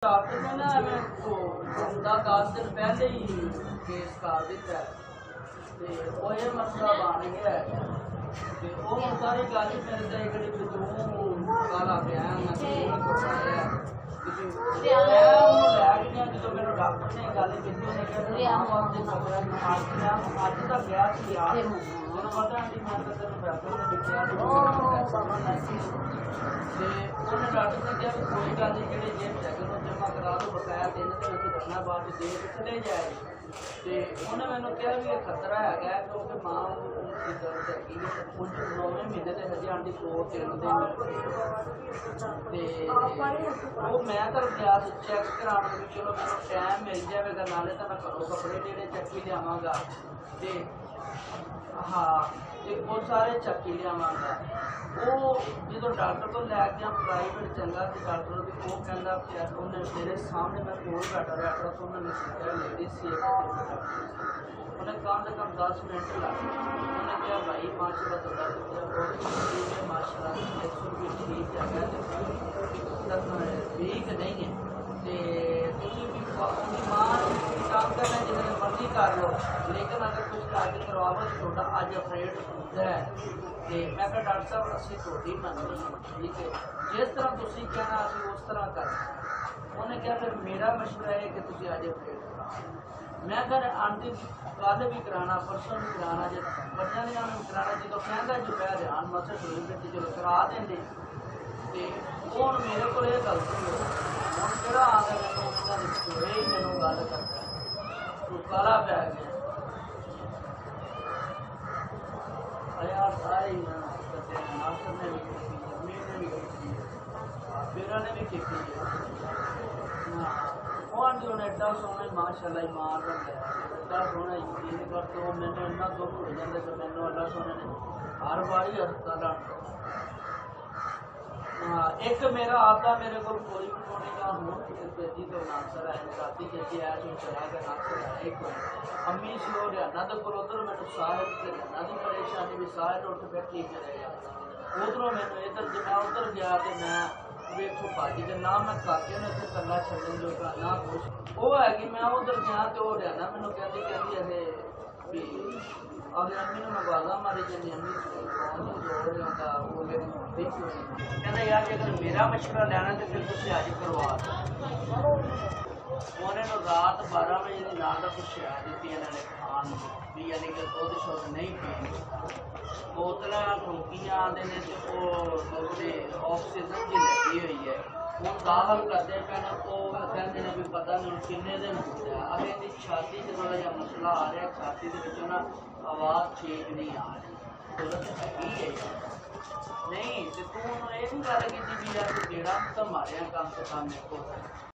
doctor ने ना हमें तो 10 दिन पहले ही केस कर दिता है वो ये मसला बन गया है वो सारी गल मेरे से एक तू कल आ गया मैं जो मेरे डॉक्टर ने गल की अज तक गया तेन पता आंटी मैं तो तेन पैसे उन्हें डॉक्टर ने कहा कोई गल नहीं कि जेब चेक जमा करा दो बकाया दिन करना बाद जेब चले जाए तो उन्हें मैंने कहा भी खतरा है क्योंकि मां की दर्द हैगी कुछ 9 महीने के हजे आंटी 2-3 दिन वो मैं तो गया चेक कराने भी चलो मैं टाइम मिल जाएगा नाले तो मैं घरों कपड़े जेडे चक्की लियावगा हाँ बहुत सारे चक्की लियावगा वो जो डॉक्टर को लैके प्राइवेट चंगा तो डॉक्टर भी वो कहता कि उन्हें मेरे सामने मैं कोल बैठा डॉक्टर तो उन्होंने सीखा लेडीज सी उन्हें कम से कम 10 मिनट लगे उन्होंने कहा भाई माशाल्लाह तो दर्द माशाल्लाह ठीक है ठीक नहीं है काम करना जितने मर्जी कर लो लेकिन अगर कुछ आज करवाओ तो थोड़ा अज अफरेड है तो मैं कहा डॉक्टर साहब असं थोड़ी मननी ठीक है जिस तरह तुम कहना असं उस तरह कर उन्हें कहा फिर मेरा मशवरा है कि तुम अज अफरेड करा मैं घर आंटी कल भी कराना परसों भी कराना जो बच्चों के नाम भी कराना जो कहता जो पै ध्यान मसर होई फिर चलो करा देंगे तो हूँ मेरे को गलती हो हम कि आ गया मैनू गल करता तू काला पै गया यार सारे मास्टर ने भी की अमीर ने भी की बेरा ने भी की हाँ जो एडा सोना माशाल्लाह ही मार रहा है एडा सोना यकीन कर तो मैंने इन्ना दुख हो जाता कि मैंने अल्लाह सोने ने हर बारी हस्पताल हाँ एक मेरा आपका मेरे को कोई भी होने का हूँ बेटी तो नासर है साथी जैसी है जो चला के नासर है एक अम्मी सी हो रहना तो फिर उधर मैंने साहिल से रहना की परेशानी भी साहिल उठ बैठी करेगा उधरों मैंने इधर जब मैं उधर गया तो मैं वेखो भाजी के ना मैं काके ने तो कला छड़न जो का ना कुछ वो है कि मैं उधर गया तो वो रहना मैंने कहती अरे भी अगर अम्मी ने मगवाला मारी जानी अम्मी कौन जोड़ रहा वो मेरी कहना यार अगर मेरा मशवरा लेना तो फिर तुम अज करवा दो उन्होंने रात 12 बजे की नाल का कुछ दी इन्होंने खान भी यानी कि दुध शुद्ध नहीं पीनी बोतल ठोकियाँ आते हैं तो ऑक्सीजन की लगी हुई है हूँ दाखिल करते पे वो कहते हैं भी पता नहीं किन्ने दिन होते हैं अगर इनकी छाती से थोड़ा जहा मसला आ रहा है छाती के ना आवाज़ ठीक नहीं आ रही जरूरत हैगी है नहीं तो तू ये भी गल की भी यार जेड़ा तो मारिया कम से कम मेरे को